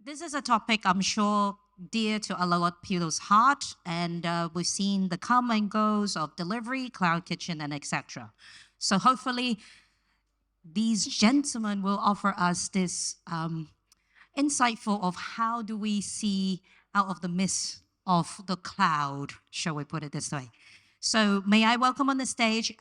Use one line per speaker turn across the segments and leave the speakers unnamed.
This is a topic I'm sure dear to a lot of people's heart, and we've seen the come and goes of delivery, cloud kitchen, and etc. So hopefully, these gentlemen will offer us this insightful of how do we see out of the mist of the cloud, shall we put it this way. So may I welcome on the stage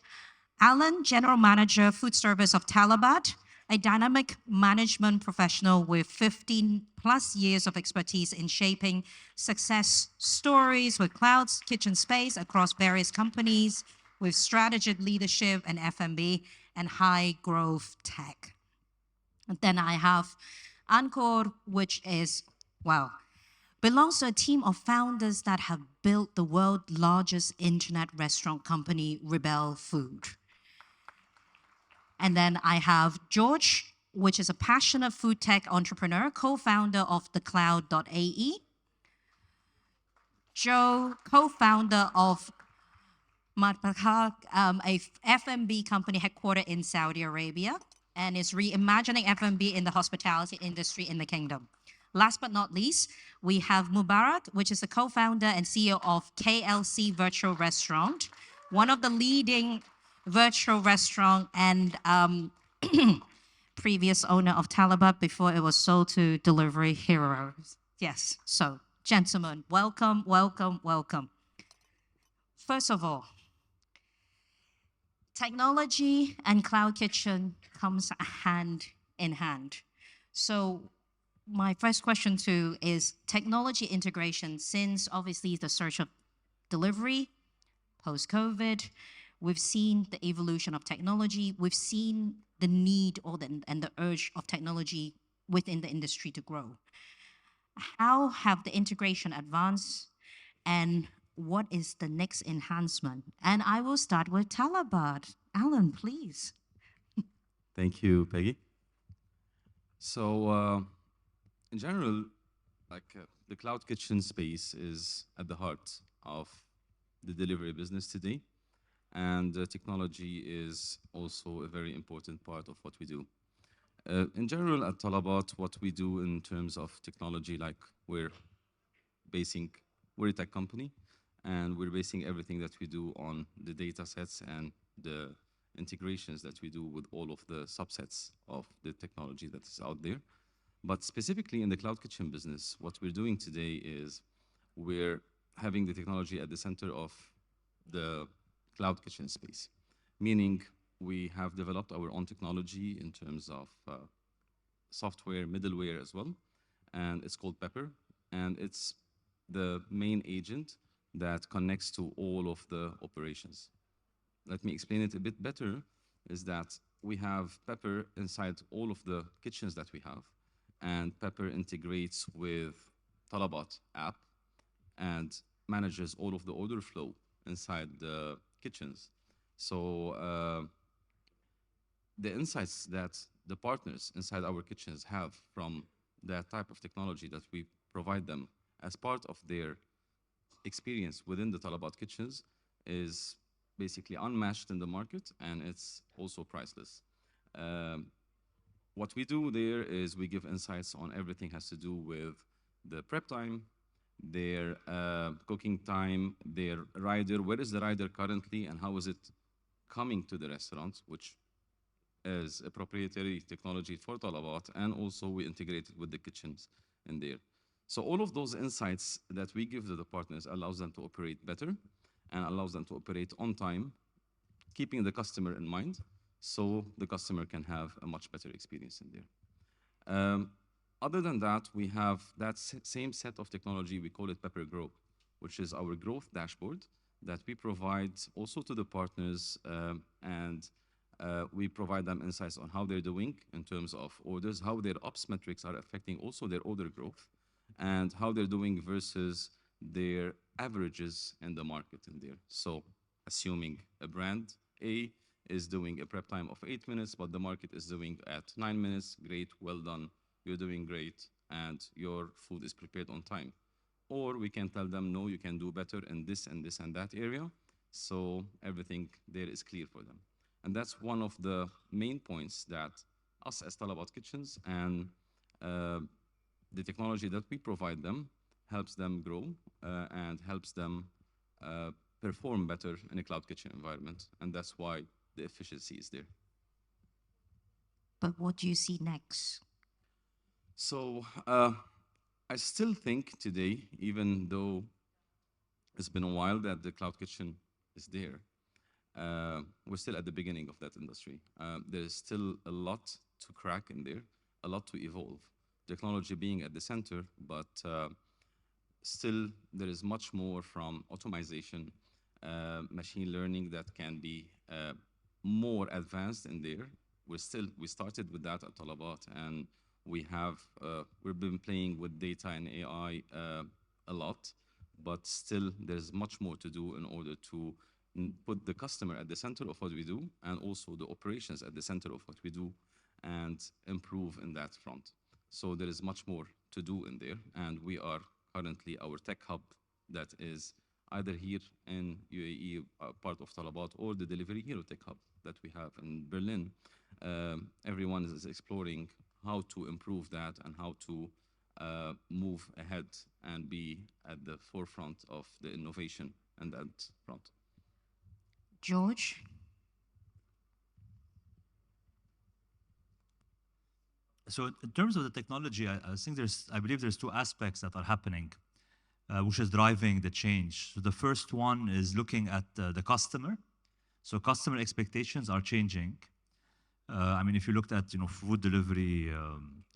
Alan, General Manager, Food Service of Talabat, a dynamic management professional with 15 plus years of expertise in shaping success stories with clouds, kitchen space across various companies, with strategic leadership and F&B and high growth tech. And then I have Encore, which is, well, belongs to a team of founders that have built the world's largest internet restaurant company, Rebel Food. And then I have George, which is a passionate food tech entrepreneur, co-founder of thecloud.ae. Joe, co-founder of Matpaka, a F&B company headquartered in Saudi Arabia, and is reimagining F&B in the hospitality industry in the kingdom. Last but not least, we have Mubarak, which is the co-founder and CEO of KLC Virtual Restaurant, one of the leading virtual restaurant and previous owner of Talabat before it was sold to Delivery Heroes. Yes, so gentlemen, welcome, welcome, welcome. First of all, technology and cloud kitchen comes hand in hand. So my first question too is technology integration, since obviously the surge of delivery post-COVID, we've seen the evolution of technology, we've seen the need and the urge of technology within the industry to grow. How have the integration advanced, and what is the next enhancement? And I will start with Talabat. Alan, please.
Thank you, Peggy. So, in general, the cloud kitchen space is at the heart of the delivery business today, and technology is also a very important part of what we do. In general, at Talabat, what we do in terms of technology, like basing, we're a tech company, and we're basing everything that we do on the data sets and the integrations that we do with all of the subsets of the technology that is out there. But specifically in the cloud kitchen business, what we're doing today is we're having the technology at the center of the cloud kitchen space, meaning we have developed our own technology in terms of software, middleware as well, and it's called Pepper, and it's the main agent that connects to all of the operations. Let me explain it a bit better, is that we have Pepper inside all of the kitchens that we have, and Pepper integrates with Talabat app and manages all of the order flow inside the kitchens. So the insights that the partners inside our kitchens have from that type of technology that we provide them as part of their experience within the Talabat kitchens is basically unmatched in the market, and it's also priceless. Um, what we do there is we give insights on everything has to do with the prep time, their cooking time, their rider, where is the rider currently, and how is it coming to the restaurant, which is a proprietary technology for Talabat, and also we integrate it with the kitchens in there. So all of those insights that we give to the partners allows them to operate better and allows them to operate on time, keeping the customer in mind, so the customer can have a much better experience in there. Other than that, we have that same set of technology, we call it Pepper Grow, which is our growth dashboard that we provide also to the partners, and we provide them insights on how they're doing in terms of orders, how their ops metrics are affecting also their order growth, and how they're doing versus their averages in the market in there. So assuming a brand A is doing a prep time of 8 minutes, but the market is doing at 9 minutes, great, well done, you're doing great, and your food is prepared on time. Or we can tell them, no, you can do better in this and this and that area, so everything there is clear for them. And that's one of the main points that us as Talabat Kitchens and the technology that we provide them helps them grow and helps them uh, perform better in a cloud kitchen environment. And that's why the efficiency is there.
But what do you see next?
So I still think today, even though it's been a while that the cloud kitchen is there, we're still at the beginning of that industry. There's still a lot to crack in there, a lot to evolve. Technology being at the center, but still there is much more from automation, machine learning that can be more advanced in there. We started with that at Talabat, and we've been playing with data and AI a lot, but still there's much more to do in order to put the customer at the center of what we do, and also the operations at the center of what we do, and improve in that front. So there is much more to do in there, and we are currently our tech hub that is either here in UAE, part of Talabat, or the Delivery Hero Tech Hub that we have in Berlin. Everyone is exploring how to improve that and how to move ahead and be at the forefront of the innovation and that front.
George?
So in terms of the technology, I believe there's two aspects that are happening, which is driving the change. So the first one is looking at the customer. So customer expectations are changing. I mean, if you looked at food delivery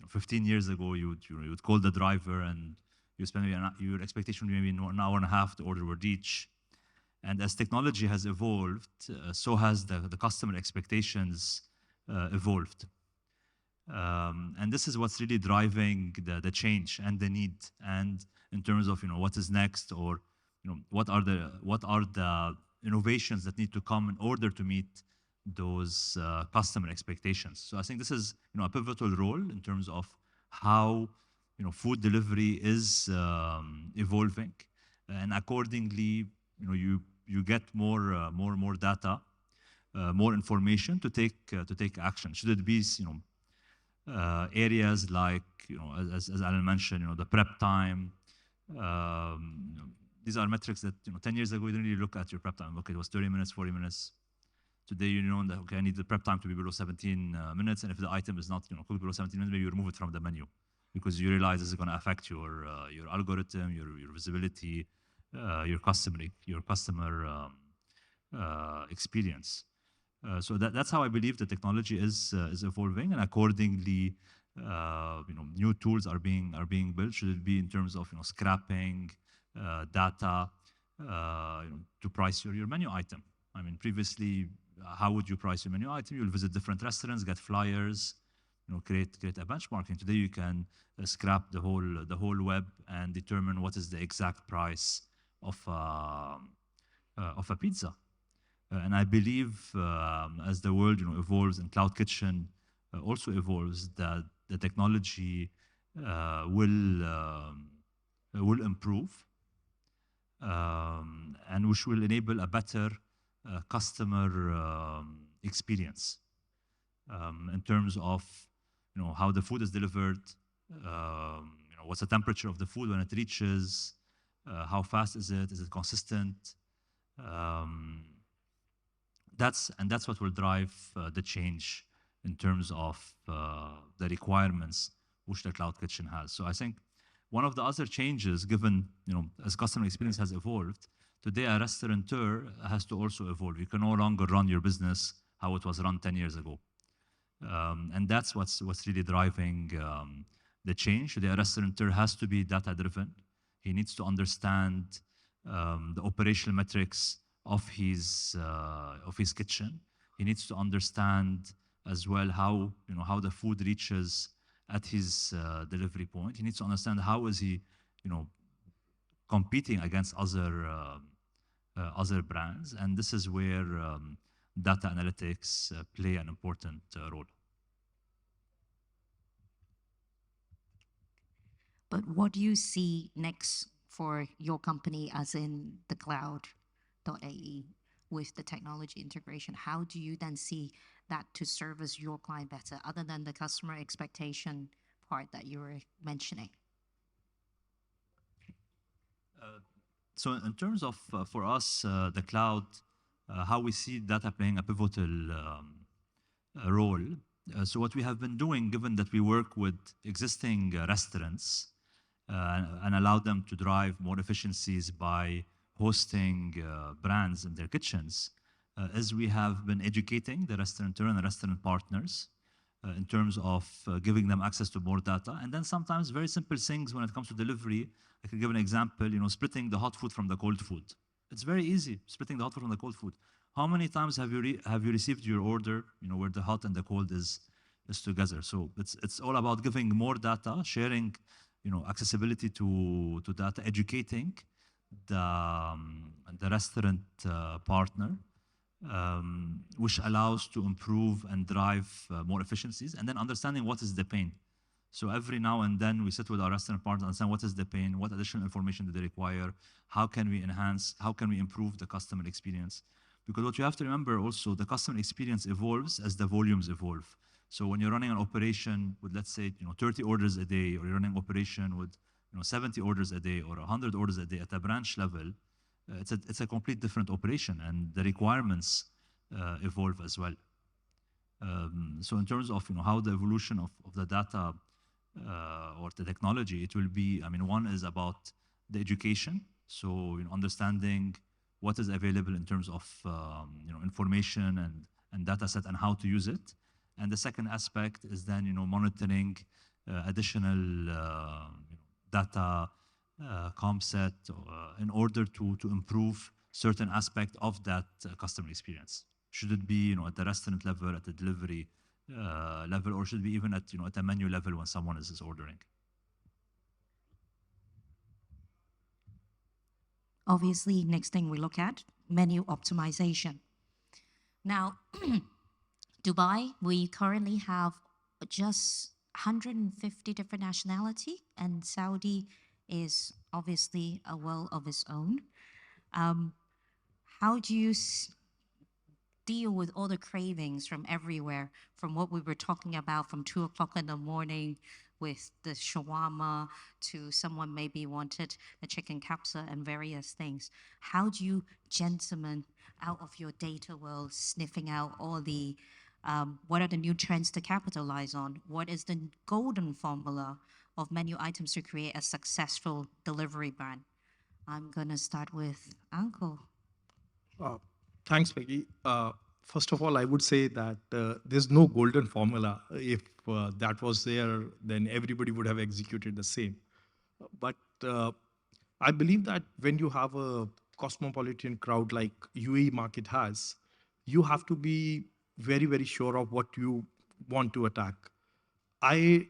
15 years ago, you would call the driver and you spend maybe your expectation would be maybe an hour and a half, the order would reach. And as technology has evolved, so has the customer expectations evolved. And this is what's really driving the change and the need. And in terms of what is next, or what are the innovations that need to come in order to meet those customer expectations. So I think this is a pivotal role in terms of how food delivery is evolving, and accordingly you get more data, more information to take action. Should it be areas like as Alan mentioned, the prep time. These are metrics that 10 years ago you didn't really look at your prep time. Okay, it was 30 minutes, 40 minutes. Today you know that okay, I need the prep time to be below 17 minutes, and if the item is not cooked below 17 minutes, maybe you remove it from the menu because you realize this is going to affect your algorithm, your visibility, your customer experience. So that's how I believe the technology is evolving, and accordingly, new tools are being built. Should it be in terms of scrapping data to price your menu item? I mean, previously, how would you price your menu item? You'll visit different restaurants, get flyers, create a benchmarking. Today, you can scrap the whole web and determine what is the exact price of a pizza. And I believe as the world evolves and cloud kitchen also evolves, that the technology will improve, and which will enable a better customer experience in terms of how the food is delivered, what's the temperature of the food when it reaches, how fast is it consistent. That's what will drive the change in terms of the requirements which the cloud kitchen has. So I think one of the other changes, given as customer experience has evolved, today a restaurateur has to also evolve. You can no longer run your business how it was run 10 years ago, and that's what's really driving the change. The restaurateur has to be data driven. He needs to understand the operational metrics of his kitchen. He needs to understand as well how the food reaches at his delivery point. He needs to understand how is he competing against other brands, and this is where data analytics play an important role.
But what do you see next for your company, as in the cloud.ae, with the technology integration? How do you then see that to service your client better, other than the customer expectation part that you were mentioning?
So in terms of, for us, the cloud, how we see data playing a pivotal role. So what we have been doing, given that we work with existing restaurants and allow them to drive more efficiencies by hosting brands in their kitchens, is we have been educating the restaurateur and the restaurant partners in terms of giving them access to more data. And then sometimes very simple things when it comes to delivery. I can give an example, splitting the hot food from the cold food. It's very easy, splitting the hot food from the cold food. How many times have you received your order, where the hot and the cold is together? So it's all about giving more data, sharing, accessibility to data, educating the restaurant partner, which allows to improve and drive more efficiencies, and then understanding what is the pain. So every now and then we sit with our restaurant partners and understand what is the pain, what additional information do they require, how can we enhance, how can we improve the customer experience? Because what you have to remember also, the customer experience evolves as the volumes evolve. So when you're running an operation with, let's say, 30 orders a day, or you're running an operation with 70 orders a day or 100 orders a day at a branch level, it's a complete different operation, and the requirements evolve as well. So in terms of how the evolution of the data or the technology, it will be, one is about the education, so understanding what is available in terms of information and data set and how to use it. And the second aspect is then monitoring additional data comp set in order to improve certain aspect of that customer experience. Should it be at the restaurant level, at the delivery level, or should it be even at at a menu level when someone is ordering?
Obviously, next thing we look at, menu optimization. Now, Dubai, we currently have just 150 different nationality, and Saudi is obviously a world of its own. How do you deal with all the cravings from everywhere, from what we were talking about from 2 o'clock in the morning with the shawarma to someone maybe wanted a chicken capsa and various things? How do you gentlemen out of your data world sniffing out all the what are the new trends to capitalize on? What is the golden formula of menu items to create a successful delivery brand? I'm gonna start with Uncle.
Uh, Thanks, Peggy. First of all, I would say that there's no golden formula. If that was there, then everybody would have executed the same. But I believe that when you have a cosmopolitan crowd like UAE market has, you have to be very, very sure of what you want to attack. I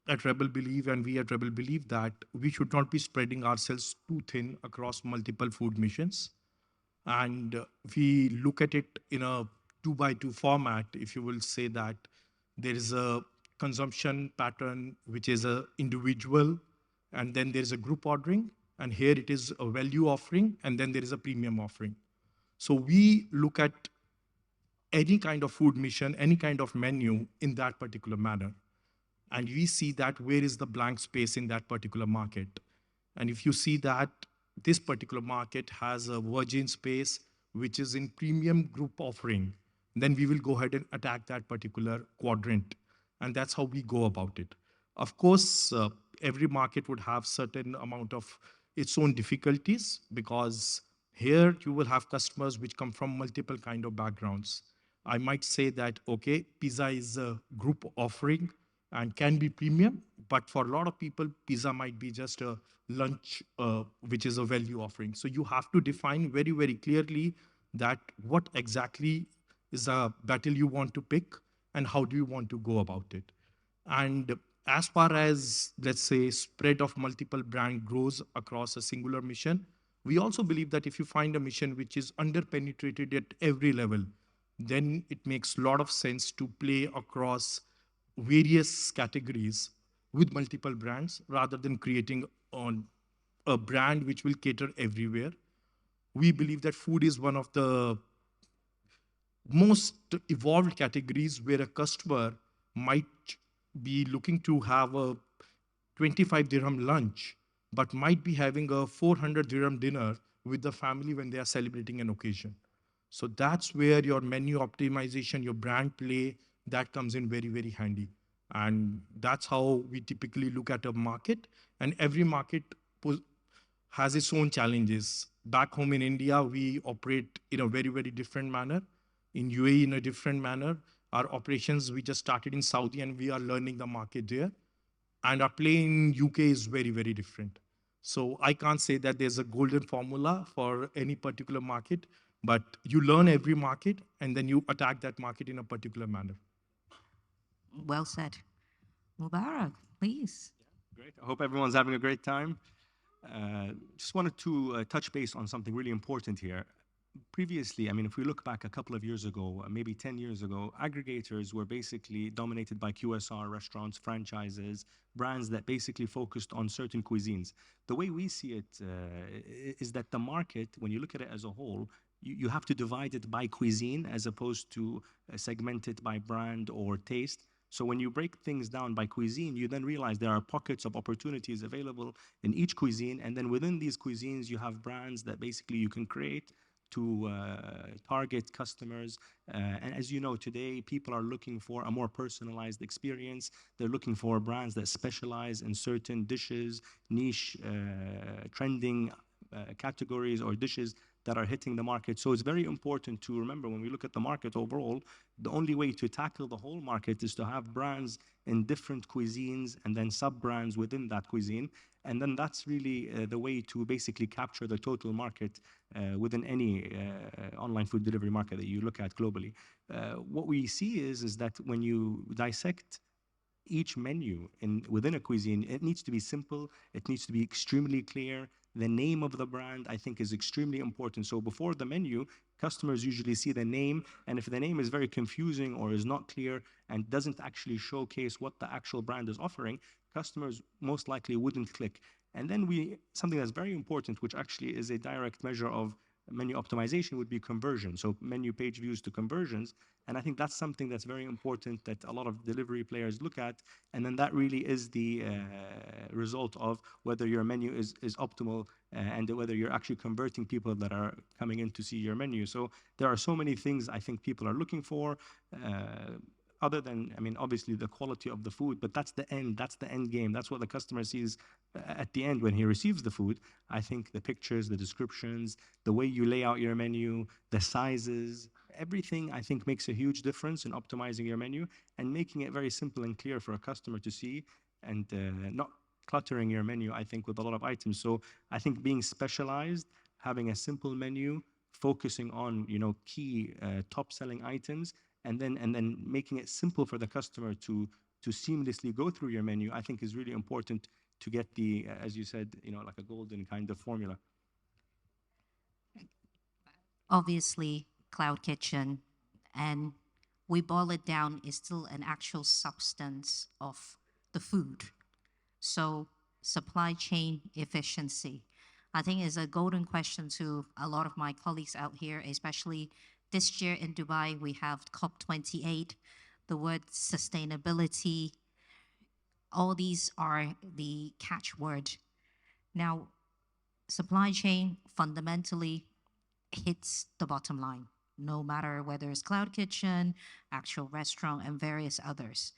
at Rebel believe, and we at Rebel believe, that we should not be spreading ourselves too thin across multiple food missions. And we look at it in a 2 by 2 format. If you will say that there is a consumption pattern which is a individual, and then there is a group ordering, and here it is a value offering, and then there is a premium offering. So we look at any kind of food mission, any kind of menu in that particular manner, and we see that where is the blank space in that particular market. And if you see that this particular market has a virgin space which is in premium group offering, then we will go ahead and attack that particular quadrant. And that's how we go about it. Of course, every market would have certain amount of its own difficulties, because here you will have customers which come from multiple kind of backgrounds. I might say that, okay, pizza is a group offering and can be premium, but for a lot of people, pizza might be just a lunch, which is a value offering. So you have to define very, very clearly that what exactly is a battle you want to pick and how do you want to go about it. And as far as, let's say, spread of multiple brand grows across a singular mission, we also believe that if you find a mission which is under-penetrated at every level, then it makes a lot of sense to play across various categories with multiple brands rather than creating on a brand which will cater everywhere. We believe that food is one of the most evolved categories where a customer might be looking to have a 25 dirham lunch, but might be having a 400 dirham dinner with the family when they are celebrating an occasion. So that's where your menu optimization, your brand play, that comes in very, very handy. And that's how we typically look at a market. And every market has its own challenges. Back home in India, we operate in a very, very different manner. In UAE, in a different manner. Our operations, we just started in Saudi and we are learning the market there. And our play in UK is very, very different. So I can't say that there's a golden formula for any particular market, but you learn every market and then you attack that market in a particular manner.
Well said. Mubarak, please.
Great. I hope everyone's having a great time. Just wanted to touch base on something really important here. Previously, I mean, if we look back a couple of years ago, maybe 10 years ago, aggregators were basically dominated by QSR restaurants, franchises, brands that basically focused on certain cuisines. The way we see it is that the market, when you look at it as a whole, you have to divide it by cuisine as opposed to segment it by brand or taste. So when you break things down by cuisine, you then realize there are pockets of opportunities available in each cuisine. And then within these cuisines, you have brands that basically you can create to target customers. And as you know, today, people are looking for a more personalized experience. They're looking for brands that specialize in certain dishes, niche, trending categories or dishes that are hitting the market. So it's very important to remember when we look at the market overall, the only way to tackle the whole market is to have brands in different cuisines and then sub-brands within that cuisine. And then that's really the way to basically capture the total market within any online food delivery market that you look at globally. What we see is that when you dissect each menu within a cuisine, it needs to be simple, it needs to be extremely clear. The name of the brand, I think, is extremely important. So before the menu, customers usually see the name, and if the name is very confusing or is not clear and doesn't actually showcase what the actual brand is offering, customers most likely wouldn't click. And then something that's very important, which actually is a direct measure of menu optimization, would be conversion. So menu page views to conversions. And I think that's something that's very important that a lot of delivery players look at. And then that really is the result of whether your menu is optimal and whether you're actually converting people that are coming in to see your menu. So there are so many things I think people are looking for. Other than, I mean, obviously the quality of the food, but that's the end game. That's what the customer sees at the end when he receives the food. I think the pictures, the descriptions, the way you lay out your menu, the sizes, everything I think makes a huge difference in optimizing your menu and making it very simple and clear for a customer to see and not cluttering your menu, I think, with a lot of items. So I think being specialized, having a simple menu, focusing on, key top selling items, and then making it simple for the customer to seamlessly go through your menu, I think is really important to get the, as you said, like a golden kind of formula.
Obviously, cloud kitchen, and we boil it down, is still an actual substance of the food. So supply chain efficiency, I think, is a golden question to a lot of my colleagues out here, especially this year in Dubai, we have COP28, the word sustainability. All these are the catchword. Now, supply chain fundamentally hits the bottom line, no matter whether it's cloud kitchen, actual restaurant, and various others.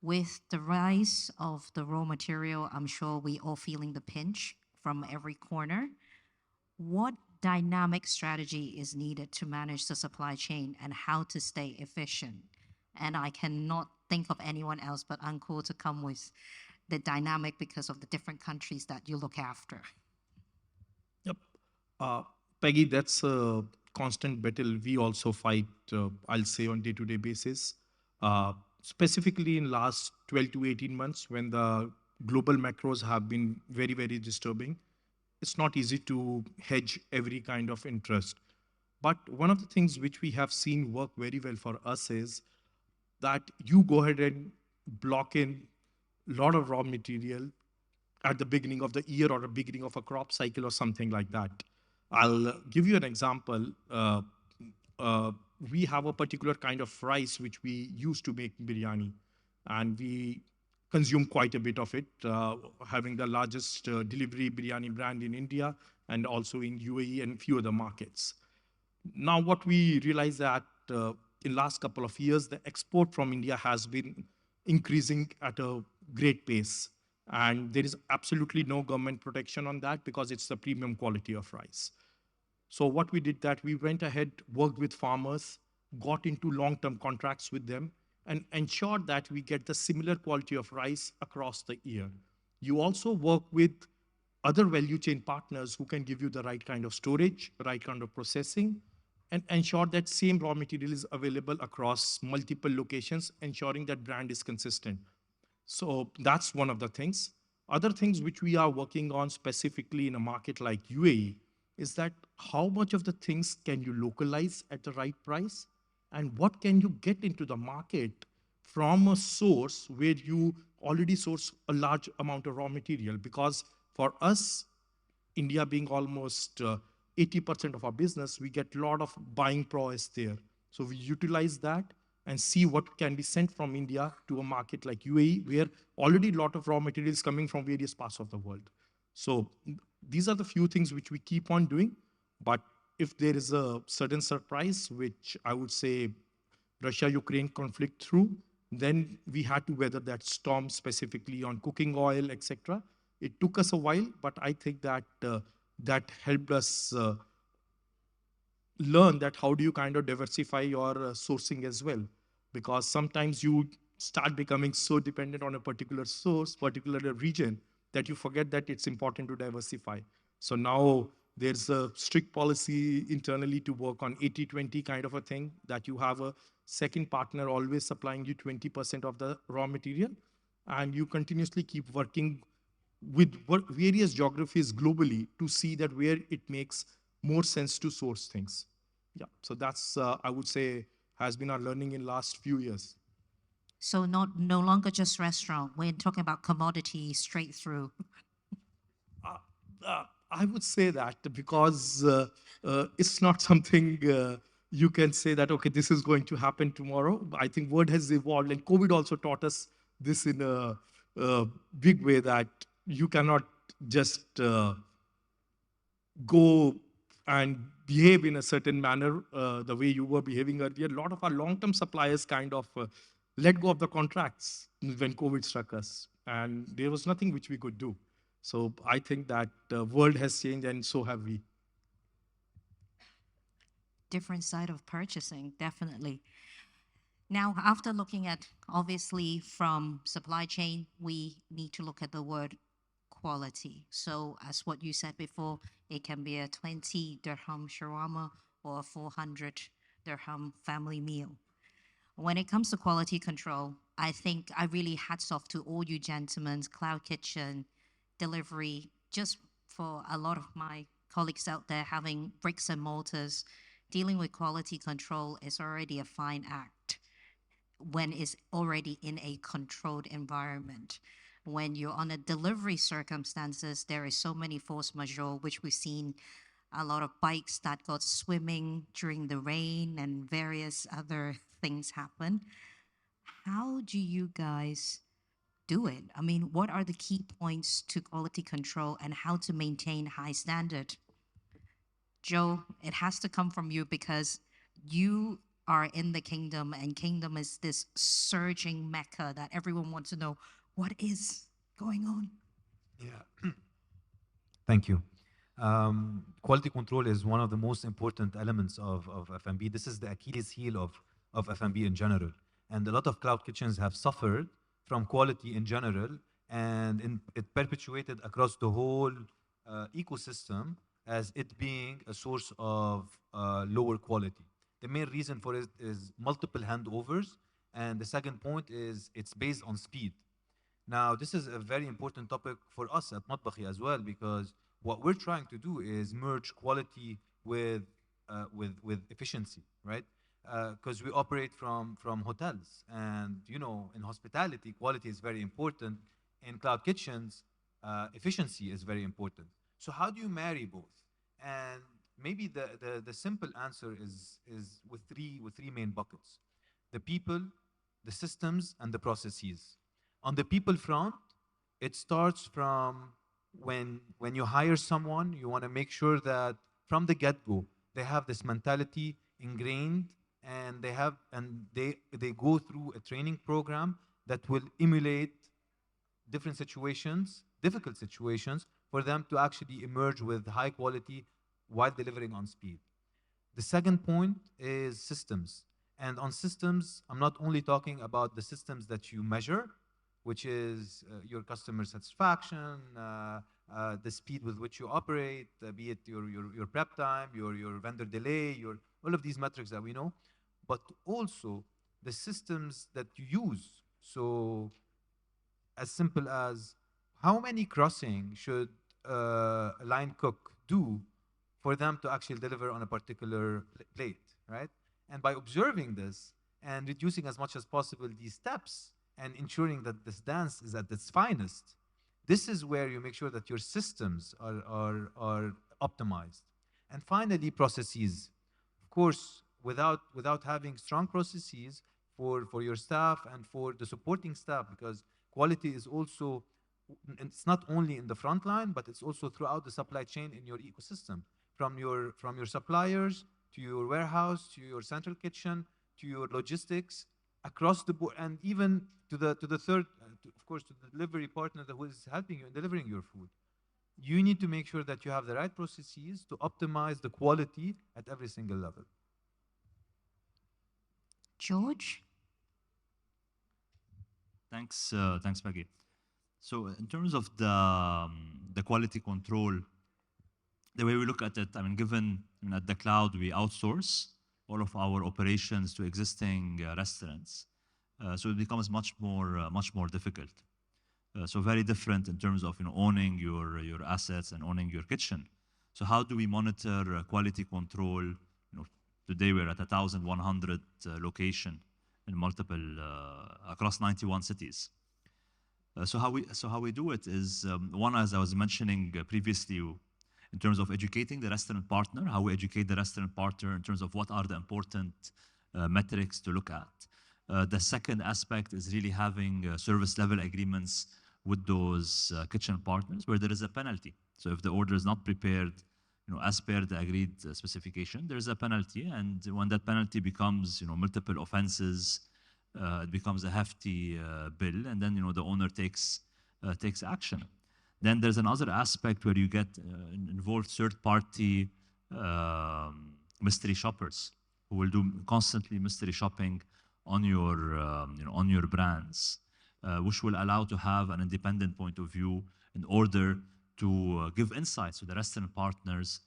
With the rise of the raw material, I'm sure we all feeling the pinch from every corner. What dynamic strategy is needed to manage the supply chain and how to stay efficient? And I cannot think of anyone else but Uncle to come with the dynamic because of the different countries that you look after.
Yep. Peggy, that's a constant battle we also fight, I'll say, on day-to-day basis. Specifically in last 12 to 18 months, when the global macros have been very, very disturbing, it's not easy to hedge every kind of interest. But one of the things which we have seen work very well for us is that you go ahead and block in a lot of raw material at the beginning of the year or the beginning of a crop cycle or something like that. I'll give you an example. We have a particular kind of rice which we use to make biryani, and we consume quite a bit of it, having the largest delivery biryani brand in India and also in UAE and few other markets. Now, what we realize that in last couple of years, the export from India has been increasing at a great pace. And there is absolutely no government protection on that because it's the premium quality of rice. So what we did that we went ahead, worked with farmers, got into long-term contracts with them, and ensured that we get the similar quality of rice across the year. You also work with other value chain partners who can give you the right kind of storage, right kind of processing, and ensure that same raw material is available across multiple locations, ensuring that brand is consistent. So that's one of the things. Other things which we are working on specifically in a market like UAE is that how much of the things can you localize at the right price and what can you get into the market from a source where you already source a large amount of raw material. Because for us, India being almost 80% of our business, we get a lot of buying prowess there. So we utilize that and see what can be sent from India to a market like UAE, where already a lot of raw materials coming from various parts of the world. So these are the few things which we keep on doing. But if there is a sudden surprise, which I would say Russia-Ukraine conflict through, then we had to weather that storm specifically on cooking oil, etc. It took us a while, but I think that that helped us learn that how do you kind of diversify your sourcing as well, because sometimes you start becoming so dependent on a particular source, particular region, that you forget that it's important to diversify. So now there's a strict policy internally to work on 80-20 kind of a thing, that you have a second partner always supplying you 20% of the raw material, and you continuously keep working with various geographies globally to see that where it makes more sense to source things. Yeah, so that's I would say has been our learning in last few years.
So not no longer just restaurant. We're talking about commodity straight through.
I would say that because it's not something you can say that, okay, this is going to happen tomorrow. I think world has evolved, and COVID also taught us this in a big way, that you cannot just go and behave in a certain manner the way you were behaving earlier. A lot of our long-term suppliers kind of let go of the contracts when COVID struck us, and there was nothing which we could do. So I think that the world has changed, and so have we.
Different side of purchasing, definitely. Now, after looking at obviously from supply chain, we need to look at the word quality. So, as what you said before, it can be a 20 dirham shawarma or a 400 dirham family meal. When it comes to quality control, I think I really hats off to all you gentlemen, Cloud Kitchen, delivery, just for a lot of my colleagues out there having bricks and mortars, dealing with quality control is already a fine act when it's already in a controlled environment. When you're on a delivery circumstances, there is so many force majeure, which we've seen a lot of bikes that got swimming during the rain and various other things happen. How do you guys do it? I mean, what are the key points to quality control and how to maintain high standard? Joe, it has to come from you because you are in the kingdom, and kingdom is this surging mecca that everyone wants to know what is going on.
Yeah, thank you. Quality control is one of the most important elements of F&B. This is the Achilles heel of F&B in general. And a lot of cloud kitchens have suffered from quality in general, and it perpetuated across the whole ecosystem as it being a source of lower quality. The main reason for it is multiple handovers, and the second point is it's based on speed. Now, this is a very important topic for us at Matbakhi as well, because what we're trying to do is merge quality with efficiency, right? Because we operate from hotels, and in hospitality, quality is very important. In cloud kitchens, efficiency is very important. So how do you marry both? And maybe the simple answer is with three main buckets: the people, the systems, and the processes. On the people front, it starts from when you hire someone, you want to make sure that from the get-go they have this mentality ingrained, and they go through a training program that will emulate different situations, difficult situations, for them to actually emerge with high quality while delivering on speed. The second point is systems. And on systems, I'm not only talking about the systems that you measure, which is your customer satisfaction, the speed with which you operate, be it your prep time, your vendor delay, all of these metrics that we know, but also the systems that you use. So as simple as how many crossing should a line cook do for them to actually deliver on a particular plate, right? And by observing this and reducing as much as possible these steps and ensuring that this dance is at its finest, this is where you make sure that your systems are optimized. And finally, processes. Of course, without having strong processes for your staff and for the supporting staff, because quality is also, it's not only in the front line, but it's also throughout the supply chain in your ecosystem, from your suppliers to your warehouse to your central kitchen to your logistics across the board, and even to the third, of course, to the delivery partner that is helping you in delivering your food. You need to make sure that you have the right processes to optimize the quality at every single level.
George?
Thanks, Maggie. So in terms of the quality control, the way we look at it, I mean, given at the cloud we outsource all of our operations to existing restaurants, so it becomes much more difficult. So very different in terms of owning your assets and owning your kitchen. So how do we monitor quality control? Today we're at 1,100 location in multiple across 91 cities. So how we do it is one, as I was mentioning previously, in terms of educating the restaurant partner, how we educate the restaurant partner in terms of what are the important metrics to look at. The second aspect is really having service level agreements with those kitchen partners where there is a penalty. So if the order is not prepared, as per the agreed specification, there's a penalty, and when that penalty becomes, multiple offenses, it becomes a hefty bill, and then the owner takes action. Then there's another aspect where you get involved third-party mystery shoppers who will do constantly mystery shopping on your brands, which will allow to have an independent point of view in order to give insights to the restaurant partners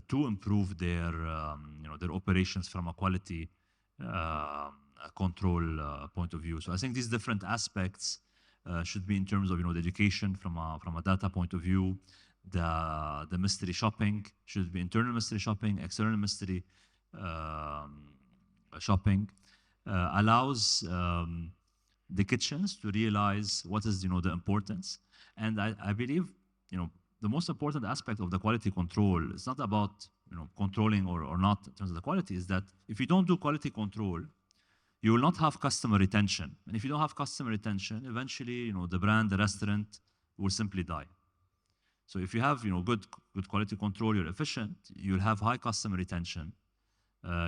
to improve their operations from a quality control point of view. So I think these different aspects should be in terms of the education from a data point of view. The mystery shopping should be internal mystery shopping, external mystery shopping, allows the kitchens to realize what is the importance. And I believe the most important aspect of the quality control is not about controlling or not in terms of the quality, is that if you don't do quality control, you will not have customer retention. And if you don't have customer retention, eventually the brand, the restaurant will simply die. So if you have good quality control, you're efficient, you'll have high customer retention.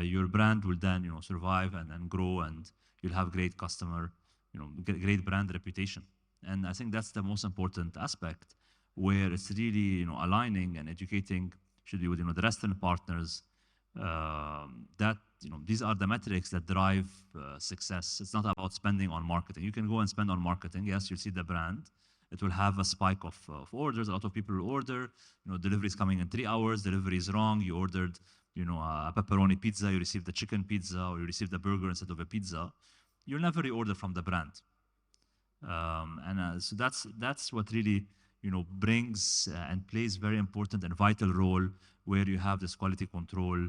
Your brand will then survive and grow, and you'll have great customer, great brand reputation. And I think that's the most important aspect, where it's really aligning and educating should be with the restaurant partners that these are the metrics that drive success. It's not about spending on marketing. You can go and spend on marketing. Yes, you'll see the brand. It will have a spike of orders. A lot of people will order. Delivery is coming in 3 hours. Delivery is wrong. You ordered a pepperoni pizza. You received the chicken pizza, or you received the burger instead of a pizza. You'll never reorder from the brand. So that's what really brings and plays very important and vital role, where you have this quality control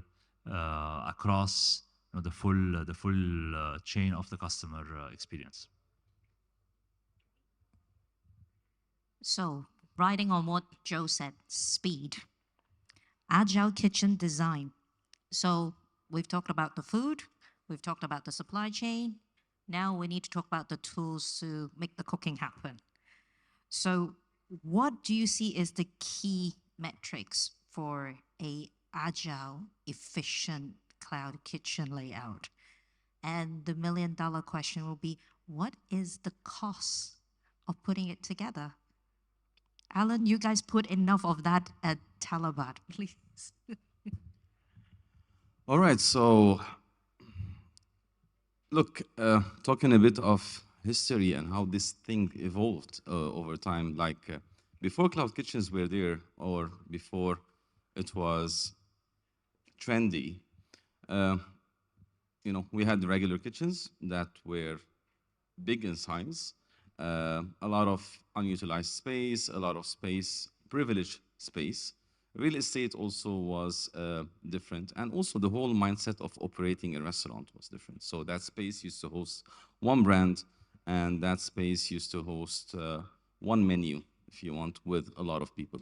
across the full chain of the customer experience.
So, riding on what Joe said, speed, agile kitchen design. So, we've talked about the food, we've talked about the supply chain, Now we need to talk about the tools to make the cooking happen. So what do you see is the key metrics for a agile, efficient cloud kitchen layout? And the $1 million question will be, what is the cost of putting it together? Alan, you guys put enough of that at Talabat, please.
All right, so look, talking a bit of history and how this thing evolved over time, like before cloud kitchens were there, or before it was trendy, uh, we had the regular kitchens that were big in size, a lot of unutilized space, a lot of space, privileged space. Real estate also was different, and also the whole mindset of operating a restaurant was different. So that space used to host one brand, and that space used to host one menu, if you want, with a lot of people.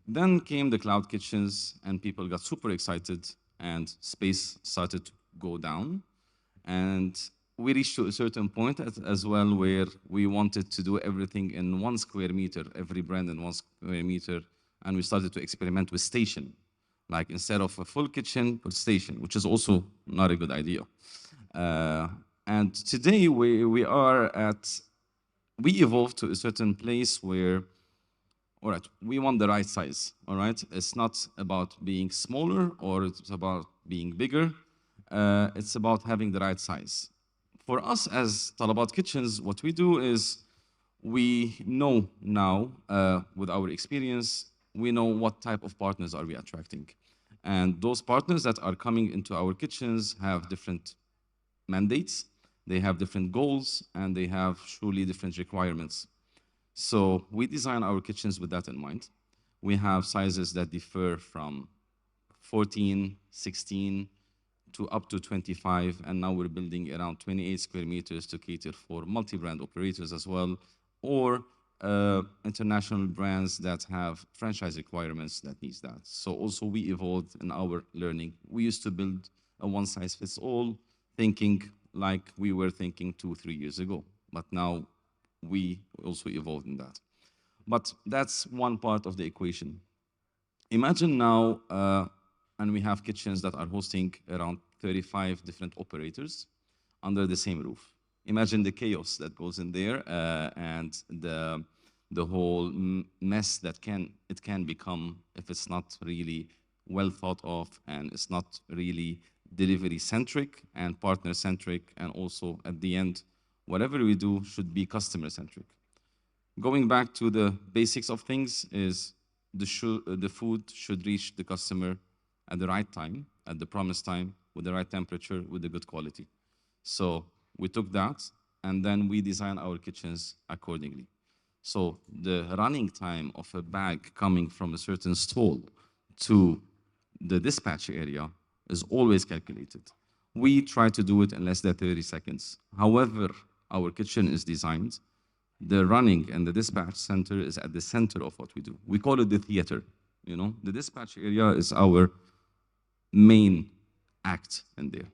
Then came the cloud kitchens, and people got super excited, and space started to go down. And we reached to a certain point as well where we wanted to do everything in 1 square meter, every brand in 1 square meter, and we started to experiment with station. Like instead of a full kitchen, put station, which is also not a good idea. And today we evolved to a certain place where, all right, we want the right size, all right? It's not about being smaller or it's about being bigger. It's about having the right size. For us as Talabat Kitchens, what we do is we know now, with our experience, we know what type of partners are we attracting. And those partners that are coming into our kitchens have different mandates, they have different goals, and they have truly different requirements. So we design our kitchens with that in mind. We have sizes that differ from 14, 16, to up to 25, and now we're building around 28 square meters to cater for multi-brand operators as well, or international brands that have franchise requirements that needs that. So also we evolved in our learning. We used to build a one-size-fits-all, thinking like we were thinking 2-3 years ago, but now we also evolved in that. But that's one part of the equation. Imagine now, and we have kitchens that are hosting around 35 different operators under the same roof. Imagine the chaos that goes in there, and the whole mess that it can become if it's not really well thought of, and it's not really delivery centric and partner centric, and also at the end, whatever we do should be customer centric. Going back to the basics of things is the food should reach the customer at the right time, at the promised time, with the right temperature, with the good quality. So we took that, and then we design our kitchens accordingly. So the running time of a bag coming from a certain stall to the dispatch area is always calculated. We try to do it in less than 30 seconds. However, our kitchen is designed, the running and the dispatch center is at the center of what we do. We call it the theater. The dispatch area is our main act in there.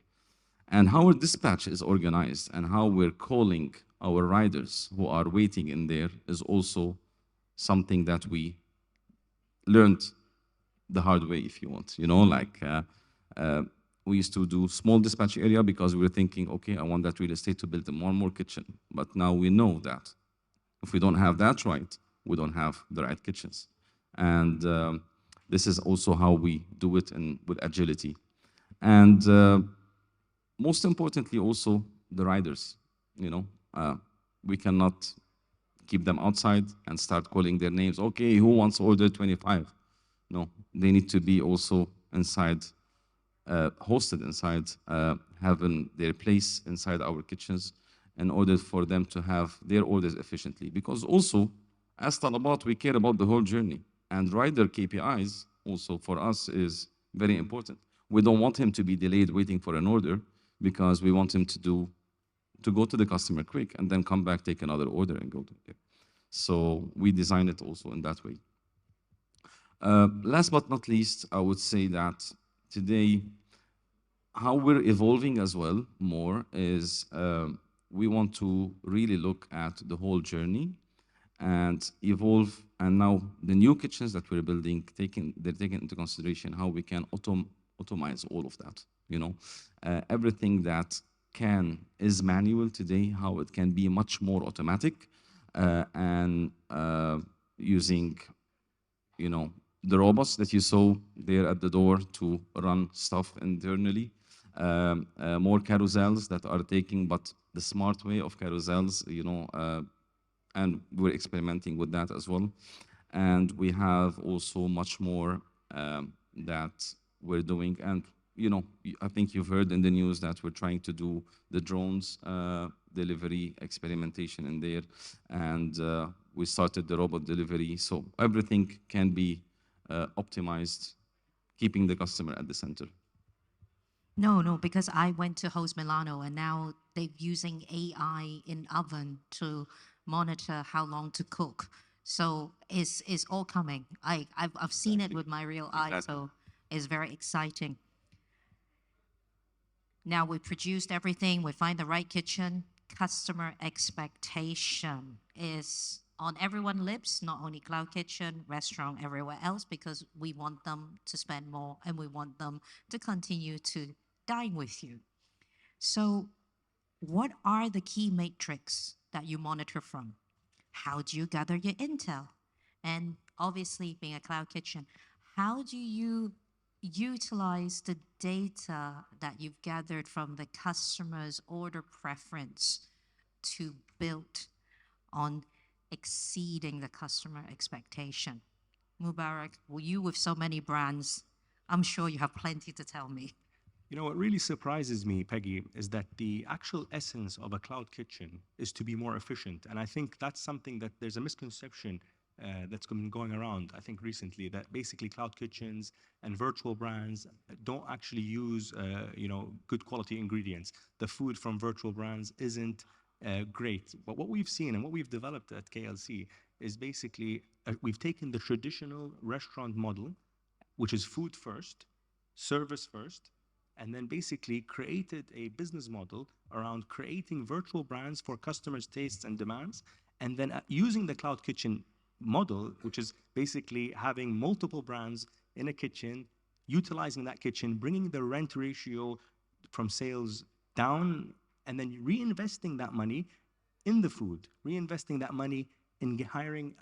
And how our dispatch is organized and how we're calling our riders who are waiting in there is also something that we learned the hard way, if you want. We used to do small dispatch area because we were thinking, okay, I want that real estate to build a more kitchen. But now we know that if we don't have that right, we don't have the right kitchens. And this is also how we do it with agility. And most importantly, also the riders. We cannot keep them outside and start calling their names. Okay, who wants order 25? No, they need to be also inside, hosted inside, having their place inside our kitchens in order for them to have their orders efficiently. Because also, as Talabat, we care about the whole journey. And rider KPIs also for us is very important. We don't want him to be delayed waiting for an order because we want him to go to the customer quick and then come back, take another order and go to it. So we design it also in that way. Last but not least, I would say that today, how we're evolving as well more is we want to really look at the whole journey and evolve. And now the new kitchens that we're building, they're taking into consideration how we can automize all of that. Everything that is manual today, how it can be much more automatic, and using, the robots that you saw there at the door to run stuff internally. More carousels that are taking, but the smart way of carousels, and we're experimenting with that as well. And we have also much more that we're doing. And, I think you've heard in the news that we're trying to do the drones delivery experimentation in there. And we started the robot delivery. So everything can be optimized, keeping the customer at the center.
No, because I went to host Milano and now they're using AI in oven to monitor how long to cook. So it's all coming. I've seen it with my real eyes,
Exactly.
so it's very exciting. Now we produced everything, we find the right kitchen. Customer expectation is on everyone's lips, not only Cloud Kitchen, restaurant, everywhere else, because we want them to spend more and we want them to continue to dine with you. So, what are the key metrics that you monitor from? How do you gather your intel? And obviously, being a Cloud Kitchen, how do you utilize the data that you've gathered from the customer's order preference to build on exceeding the customer expectation? Mubarak, you with so many brands, I'm sure you have plenty to tell me.
What really surprises me, Peggy, is that the actual essence of a cloud kitchen is to be more efficient. And I think that's something that there's a misconception that's been going around, I think, recently, that basically cloud kitchens and virtual brands don't actually use, good quality ingredients. The food from virtual brands isn't great. But what we've seen and what we've developed at KLC is basically we've taken the traditional restaurant model, which is food first, service first, and then basically created a business model around creating virtual brands for customers' tastes and demands, and then using the cloud kitchen model, which is basically having multiple brands in a kitchen, utilizing that kitchen, bringing the rent ratio from sales down, and then reinvesting that money in the food, reinvesting that money in hiring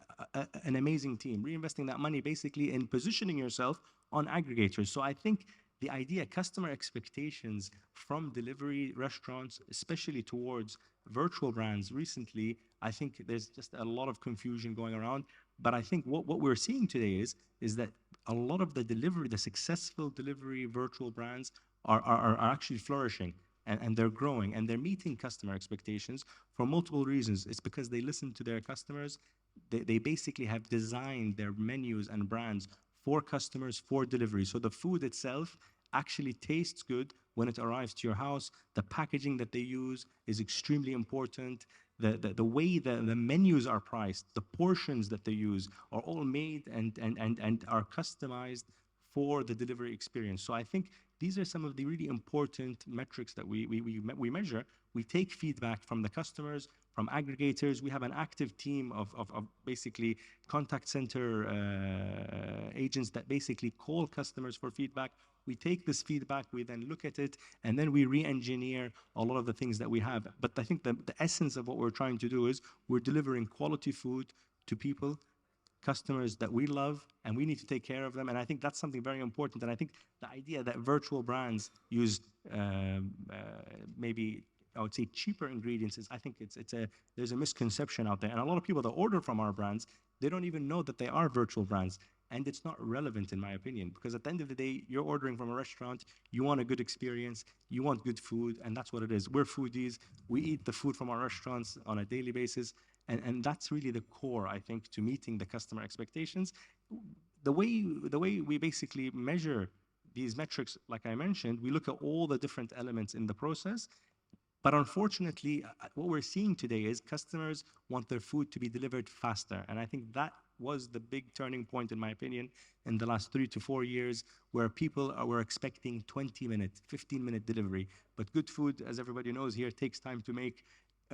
an amazing team, reinvesting that money basically in positioning yourself on aggregators. So I think the idea, customer expectations from delivery restaurants, especially towards virtual brands recently, I think there's just a lot of confusion going around. But I think what we're seeing today is that a lot of the successful delivery virtual brands are actually flourishing, and they're growing and they're meeting customer expectations for multiple reasons. It's because they listen to their customers. They basically have designed their menus and brands for customers for delivery. So the food itself actually tastes good when it arrives to your house. The packaging that they use is extremely important. The way the menus are priced, the portions that they use are all made and are customized for the delivery experience. So I think these are some of the really important metrics that we measure. We take feedback from the customers, from aggregators. We have an active team of basically contact center agents that basically call customers for feedback. We take this feedback, we then look at it, and then we re-engineer a lot of the things that we have. But I think the essence of what we're trying to do is we're delivering quality food to people, customers that we love, and we need to take care of them. And I think that's something very important. And I think the idea that virtual brands use maybe I would say cheaper ingredients is, I think there's a misconception out there. And a lot of people that order from our brands, they don't even know that they are virtual brands. And it's not relevant, in my opinion, because at the end of the day, you're ordering from a restaurant, you want a good experience, you want good food, and that's what it is. We're foodies, we eat the food from our restaurants on a daily basis, and that's really the core, I think, to meeting the customer expectations. The way we basically measure these metrics, like I mentioned, we look at all the different elements in the process. But unfortunately, what we're seeing today is customers want their food to be delivered faster. And I think that was the big turning point, in my opinion, in the last 3 to 4 years, where people were expecting 20-minute, 15-minute delivery. But good food, as everybody knows here, takes time to make.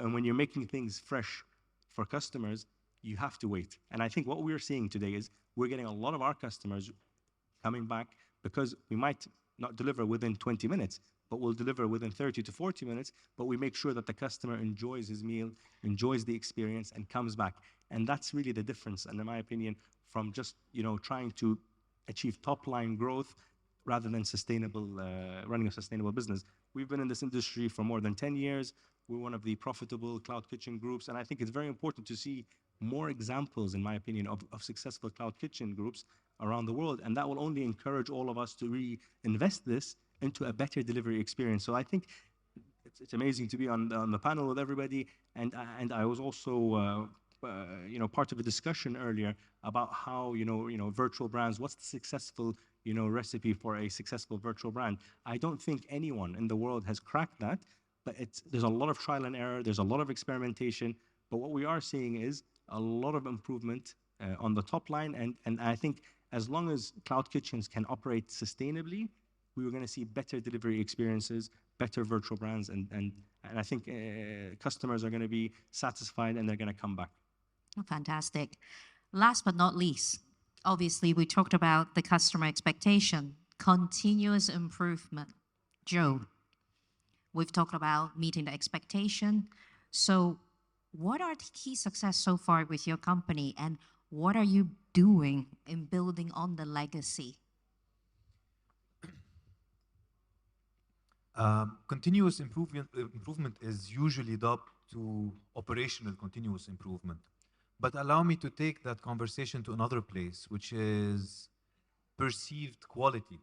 And when you're making things fresh for customers, you have to wait. And I think what we're seeing today is we're getting a lot of our customers coming back because we might not deliver within 20 minutes, but we'll deliver within 30 to 40 minutes, but we make sure that the customer enjoys his meal, enjoys the experience, and comes back. And that's really the difference, and in my opinion, from just trying to achieve top-line growth rather than running a sustainable business. We've been in this industry for more than 10 years. We're one of the profitable cloud kitchen groups, and I think it's very important to see more examples, in my opinion, of successful cloud kitchen groups around the world, and that will only encourage all of us to reinvest this into a better delivery experience. So I think it's amazing to be on the panel with everybody, and I was also part of a discussion earlier about how virtual brands. What's the successful recipe for a successful virtual brand? I don't think anyone in the world has cracked that, but there's a lot of trial and error. There's a lot of experimentation, but what we are seeing is a lot of improvement on the top line, and I think as long as cloud kitchens can operate sustainably, we are going to see better delivery experiences, better virtual brands, and I think customers are going to be satisfied and they're going to come back.
Fantastic. Last but not least, obviously, we talked about the customer expectation, continuous improvement. Joe, we've talked about meeting the expectation. So, what are the key success so far with your company, and what are you doing in building on the legacy?
Continuous improvement is usually dubbed to operational continuous improvement. But allow me to take that conversation to another place, which is perceived quality.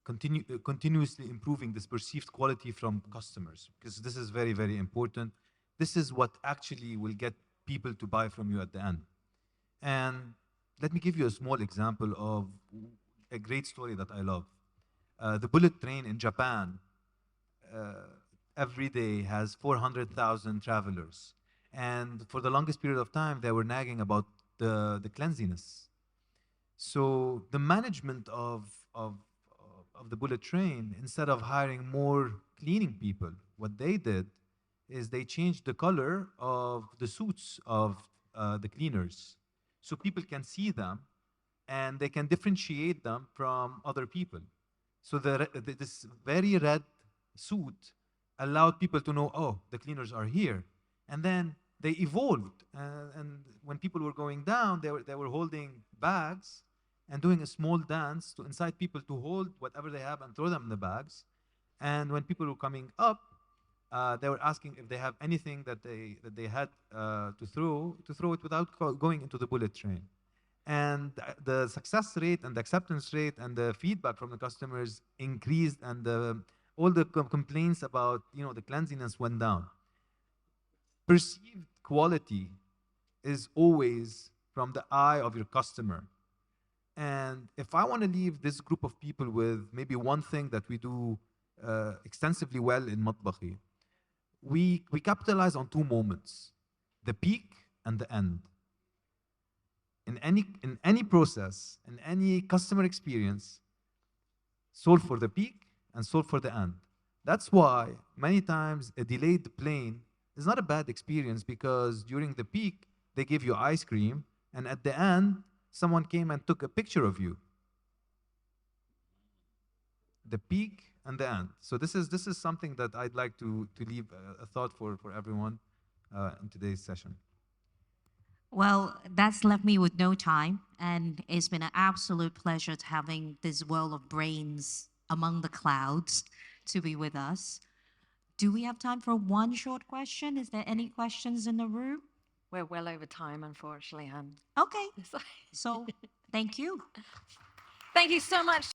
Continuously improving this perceived quality from customers, because this is very, very important. This is what actually will get people to buy from you at the end. And let me give you a small example of a great story that I love. The bullet train in Japan every day has 400,000 travelers. And for the longest period of time, they were nagging about the cleanliness. So the management of the bullet train, instead of hiring more cleaning people, what they did is they changed the color of the suits of the cleaners, so people can see them and they can differentiate them from other people. So this very red suit allowed people to know, oh, the cleaners are here. And then they evolved. And when people were going down, they were holding bags and doing a small dance to incite people to hold whatever they have and throw them in the bags. And when people were coming up, they were asking if they have anything that they had to throw it without going into the bullet train. And the success rate and the acceptance rate and the feedback from the customers increased, and all the complaints about the cleanliness went down. Perceived quality is always from the eye of your customer. And if I want to leave this group of people with maybe one thing that we do extensively well in Matbakhi, we capitalize on two moments: the peak and the end. In any process, in any customer experience, solve for the peak and solve for the end. That's why many times a delayed plane is not a bad experience, because during the peak they give you ice cream, and at the end someone came and took a picture of you. The peak and the end. So this is something that I'd like to leave a thought for everyone in today's session.
Well, that's left me with no time, and it's been an absolute pleasure to having this world of brains among the clouds to be with us. Do we have time for one short question? Is there any questions in the room?
We're well over time, unfortunately, Han.
Okay, so thank you.
Thank you so much.